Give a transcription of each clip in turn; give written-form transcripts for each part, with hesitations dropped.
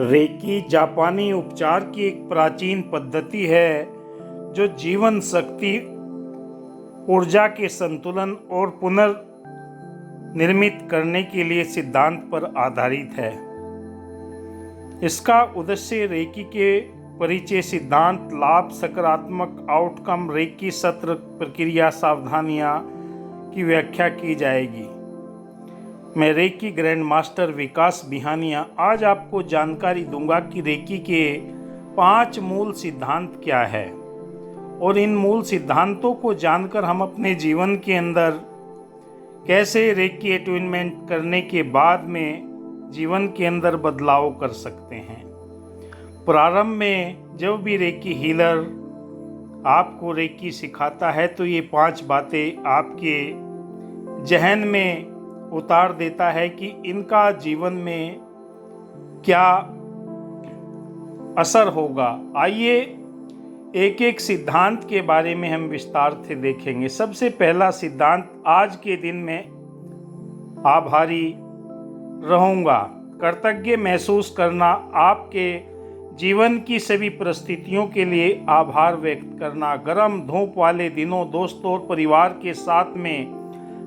Recce जापानी उपचार की एक प्राचीन पद्धति है जो जीवन शक्ति, ऊर्जा के संतुलन और पुनर्निर्मित करने के लिए सिद्धांत पर आधारित है। इसका उद्देश्य रेकी के परिचय, सिद्धांत, लाभ, सकारात्मक आउटकम, रेकी सत्र, प्रक्रिया, सावधानियां की व्याख्या की जाएगी। मैं रेकी ग्रैंड मास्टर विकास बिहानिया आज आपको जानकारी दूंगा कि रेकी के 5 मूल सिद्धांत क्या है और इन मूल सिद्धांतों को जानकर हम अपने जीवन के अंदर कैसे रेकी अटैचमेंट करने के बाद में जीवन के अंदर बदलाव कर सकते हैं। प्रारंभ में जब भी रेकी हीलर आपको रेकी सिखाता है तो ये 5 बातें आपके जहन में उतार देता है कि इनका जीवन में क्या असर होगा। आइए एक एक सिद्धांत के बारे में हम विस्तार से देखेंगे। सबसे पहला सिद्धांत, आज के दिन में आभारी रहूंगा। कृतज्ञ महसूस करना, आपके जीवन की सभी परिस्थितियों के लिए आभार व्यक्त करना। गर्म धूप वाले दिनों, दोस्तों और परिवार के साथ में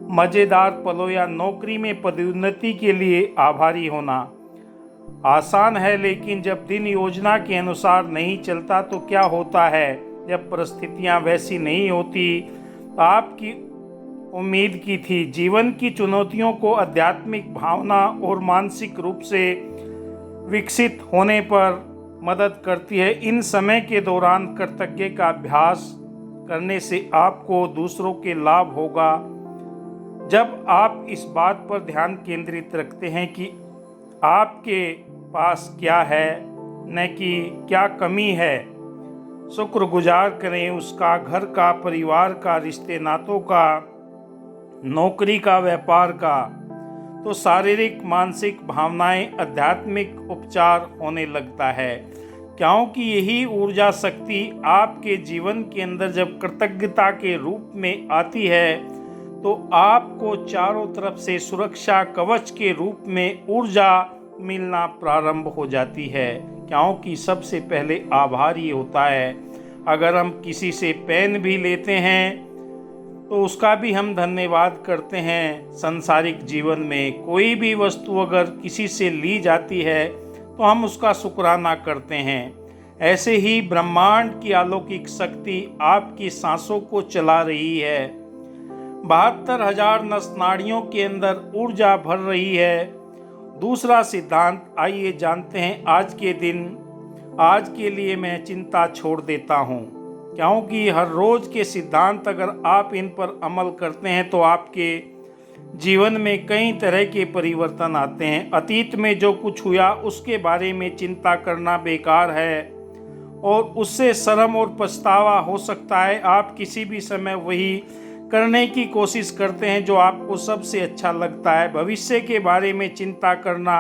मज़ेदार पलों या नौकरी में पदोन्नति के लिए आभारी होना आसान है, लेकिन जब दिन योजना के अनुसार नहीं चलता तो क्या होता है। जब परिस्थितियां वैसी नहीं होती आपकी उम्मीद की थी। जीवन की चुनौतियों को आध्यात्मिक भावना और मानसिक रूप से विकसित होने पर मदद करती है। इन समय के दौरान कृतज्ञता का अभ्यास करने से आपको दूसरों के लाभ होगा। जब आप इस बात पर ध्यान केंद्रित रखते हैं कि आपके पास क्या है, न कि क्या कमी है, शुक्रगुजार करें उसका, घर का, परिवार का, रिश्ते नातों का, नौकरी का, व्यापार का, तो शारीरिक, मानसिक, भावनाएं, आध्यात्मिक उपचार होने लगता है। क्योंकि यही ऊर्जा शक्ति आपके जीवन के अंदर जब कृतज्ञता के रूप में आती है तो आपको चारों तरफ से सुरक्षा कवच के रूप में ऊर्जा मिलना प्रारंभ हो जाती है। क्योंकि सबसे पहले आभार ही होता है। अगर हम किसी से पेन भी लेते हैं तो उसका भी हम धन्यवाद करते हैं। सांसारिक जीवन में कोई भी वस्तु अगर किसी से ली जाती है तो हम उसका शुक्राना करते हैं। ऐसे ही ब्रह्मांड की अलौकिक शक्ति आपकी सांसों को चला रही है। 72,000 नस नाड़ियों के अंदर ऊर्जा भर रही है। दूसरा सिद्धांत, आइए जानते हैं। आज के दिन, आज के लिए मैं चिंता छोड़ देता हूँ। क्योंकि हर रोज के सिद्धांत अगर आप इन पर अमल करते हैं तो आपके जीवन में कई तरह के परिवर्तन आते हैं। अतीत में जो कुछ हुआ उसके बारे में चिंता करना बेकार है और उससे शर्म और पछतावा हो सकता है। आप किसी भी समय वही करने की कोशिश करते हैं जो आपको सबसे अच्छा लगता है। भविष्य के बारे में चिंता करना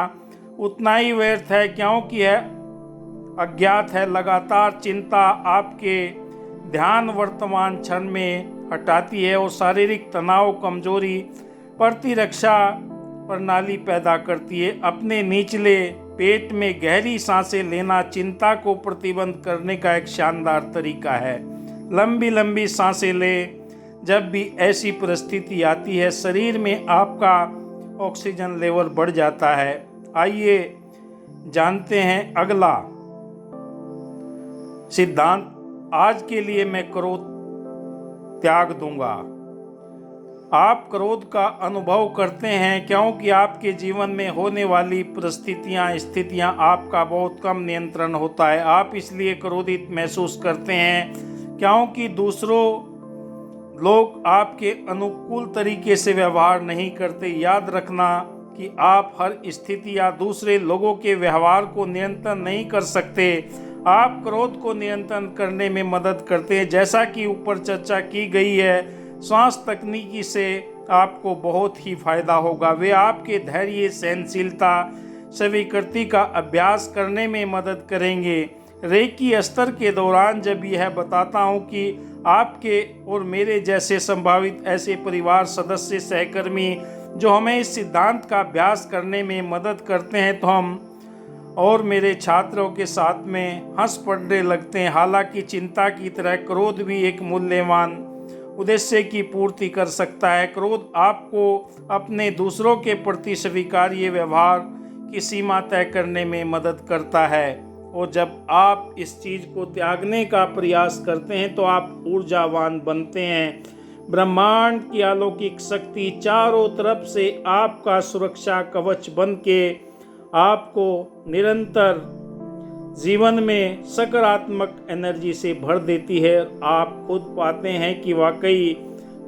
उतना ही व्यर्थ है, क्योंकि है अज्ञात है। लगातार चिंता आपके ध्यान वर्तमान क्षण में हटाती है और शारीरिक तनाव, कमजोरी, प्रतिरक्षा प्रणाली पैदा करती है। अपने निचले पेट में गहरी सांसें लेना चिंता को प्रतिबंध करने का एक शानदार तरीका है। लंबी लंबी सांसें लें। जब भी ऐसी परिस्थिति आती है शरीर में आपका ऑक्सीजन लेवल बढ़ जाता है। आइए जानते हैं अगला सिद्धांत, आज के लिए मैं क्रोध त्याग दूंगा। आप क्रोध का अनुभव करते हैं क्योंकि आपके जीवन में होने वाली परिस्थितियां, स्थितियां आपका बहुत कम नियंत्रण होता है। आप इसलिए क्रोधित महसूस करते हैं क्योंकि दूसरों लोग आपके अनुकूल तरीके से व्यवहार नहीं करते। याद रखना कि आप हर स्थिति या दूसरे लोगों के व्यवहार को नियंत्रण नहीं कर सकते। आप क्रोध को नियंत्रण करने में मदद करते हैं। जैसा कि ऊपर चर्चा की गई है, श्वास तकनीकी से आपको बहुत ही फायदा होगा। वे आपके धैर्य, सहनशीलता, स्वीकृति का अभ्यास करने में मदद करेंगे। रेकी स्तर के दौरान जब यह बताता हूँ कि आपके और मेरे जैसे संभावित ऐसे परिवार सदस्य, सहकर्मी जो हमें इस सिद्धांत का अभ्यास करने में मदद करते हैं, तो हम और मेरे छात्रों के साथ में हंस पड़ने लगते हैं। हालांकि चिंता की तरह क्रोध भी एक मूल्यवान उद्देश्य की पूर्ति कर सकता है। क्रोध आपको अपने दूसरों के प्रति स्वीकार्य व्यवहार की सीमा तय करने में मदद करता है, और जब आप इस चीज़ को त्यागने का प्रयास करते हैं तो आप ऊर्जावान बनते हैं। ब्रह्मांड की अलौकिक शक्ति चारों तरफ से आपका सुरक्षा कवच बन के आपको निरंतर जीवन में सकारात्मक एनर्जी से भर देती है। आप खुद पाते हैं कि वाकई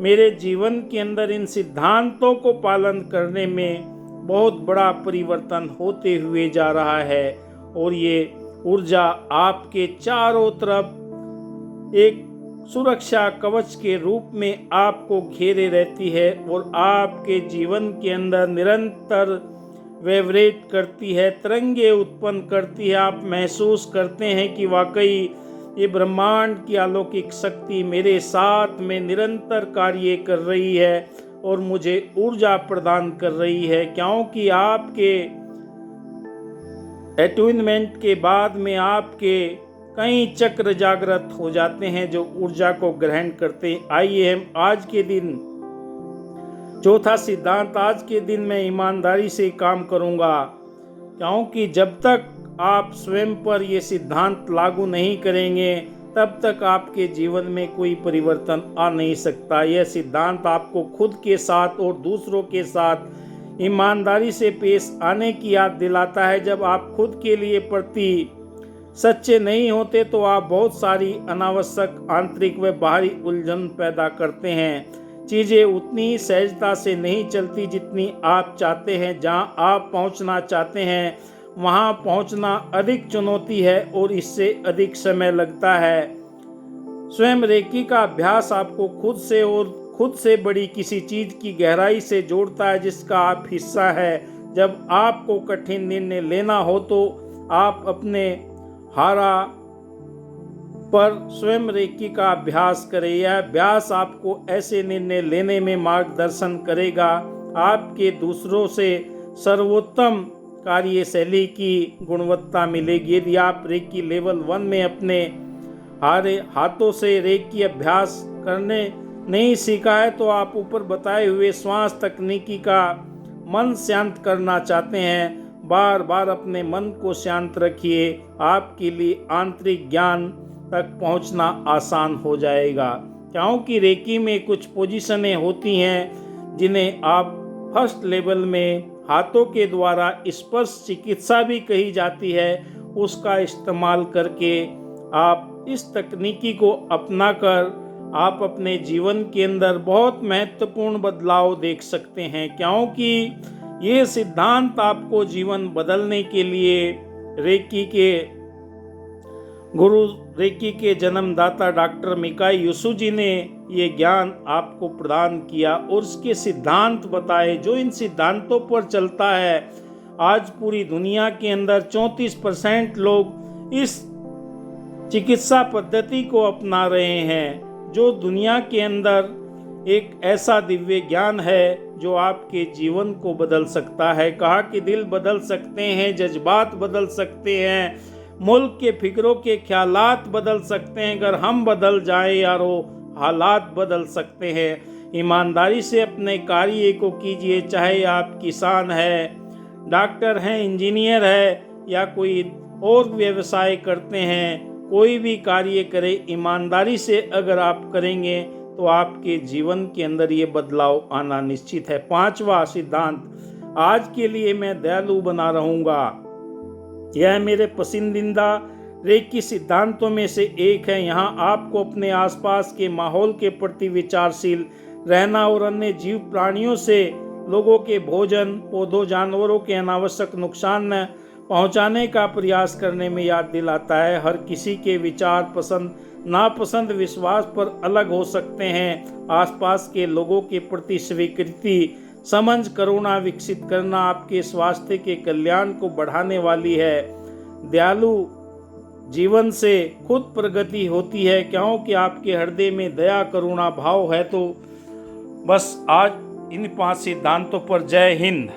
मेरे जीवन के अंदर इन सिद्धांतों को पालन करने में बहुत बड़ा परिवर्तन होते हुए जा रहा है, और ये ऊर्जा आपके चारों तरफ एक सुरक्षा कवच के रूप में आपको घेरे रहती है और आपके जीवन के अंदर निरंतर वाइब्रेट करती है, तरंगे उत्पन्न करती है। आप महसूस करते हैं कि वाकई ये ब्रह्मांड की अलौकिक शक्ति मेरे साथ में निरंतर कार्य कर रही है और मुझे ऊर्जा प्रदान कर रही है, क्योंकि आपके अट्यूनमेंट के बाद में आपके कई चक्र जागृत हो जाते हैं जो ऊर्जा को ग्रहण करते हैं। आइए हम आज के दिन चौथा सिद्धांत, आज के दिन मैं ईमानदारी से काम करूंगा, क्योंकि जब तक आप स्वयं पर ये सिद्धांत लागू नहीं करेंगे तब तक आपके जीवन में कोई परिवर्तन आ नहीं सकता। यह सिद्धांत आपको खुद के साथ और दूसरों के साथ ईमानदारी से पेश आने की याद दिलाता है। जब आप खुद के लिए प्रति सच्चे नहीं होते तो आप बहुत सारी अनावश्यक आंतरिक व बाहरी उलझन पैदा करते हैं। चीज़ें उतनी ही सहजता से नहीं चलती जितनी आप चाहते हैं। जहां आप पहुंचना चाहते हैं वहां पहुंचना अधिक चुनौती है और इससे अधिक समय लगता है। स्वयं रेकी का अभ्यास आपको खुद से और खुद से बड़ी किसी चीज़ की गहराई से जोड़ता है जिसका आप हिस्सा है। जब आपको कठिन निर्णय लेना हो तो आप अपने हारा पर स्वयं रेकी का अभ्यास करें। यह अभ्यास आपको ऐसे निर्णय लेने में मार्गदर्शन करेगा। आपके दूसरों से सर्वोत्तम कार्यशैली की गुणवत्ता मिलेगी। यदि आप रेकी लेवल 1 में अपने हाथों से रेकी अभ्यास करने नहीं सीखा है तो आप ऊपर बताए हुए श्वास तकनीकी का मन शांत करना चाहते हैं। बार बार अपने मन को शांत रखिए, आपके लिए आंतरिक ज्ञान तक पहुंचना आसान हो जाएगा। क्योंकि रेकी में कुछ पोजीशनें होती हैं जिन्हें आप फर्स्ट लेवल में हाथों के द्वारा स्पर्श चिकित्सा भी कही जाती है, उसका इस्तेमाल करके आप इस तकनीकी को अपनाकर आप अपने जीवन के अंदर बहुत महत्वपूर्ण बदलाव देख सकते हैं। क्योंकि ये सिद्धांत आपको जीवन बदलने के लिए रेकी के जन्मदाता डॉक्टर मिकाई युसुजी ने ये ज्ञान आपको प्रदान किया और उसके सिद्धांत बताए। जो इन सिद्धांतों पर चलता है, आज पूरी दुनिया के अंदर 34% लोग इस चिकित्सा पद्धति को अपना रहे हैं, जो दुनिया के अंदर एक ऐसा दिव्य ज्ञान है जो आपके जीवन को बदल सकता है। कहा कि दिल बदल सकते हैं, जज्बात बदल सकते हैं, मुल्क के फिक्रों के ख्यालात बदल सकते हैं। अगर हम बदल जाएं यारो, हालात बदल सकते हैं। ईमानदारी से अपने कार्य को कीजिए, चाहे आप किसान हैं, डॉक्टर हैं, इंजीनियर है या कोई और व्यवसाय करते हैं। कोई भी कार्य करें, ईमानदारी से अगर आप करेंगे तो आपके जीवन के अंदर ये बदलाव आना निश्चित है। 5वां सिद्धांत, आज के लिए मैं दयालु बना रहूँगा। यह मेरे पसंदीदा रेकी सिद्धांतों में से एक है। यहाँ आपको अपने आसपास के माहौल के प्रति विचारशील रहना और अन्य जीव प्राणियों से लोगों के भोजन, पौधों, जानवरों के अनावश्यक नुकसान न पहुँचाने का प्रयास करने में याद दिलाता है। हर किसी के विचार, पसंद, नापसंद, विश्वास पर अलग हो सकते हैं। आसपास के लोगों के प्रति स्वीकृति, समझ, करुणा विकसित करना आपके स्वास्थ्य के कल्याण को बढ़ाने वाली है। दयालु जीवन से खुद प्रगति होती है, क्योंकि आपके हृदय में दया, करुणा भाव है। तो बस आज इन 5 सिद्धांतों पर जय हिंद।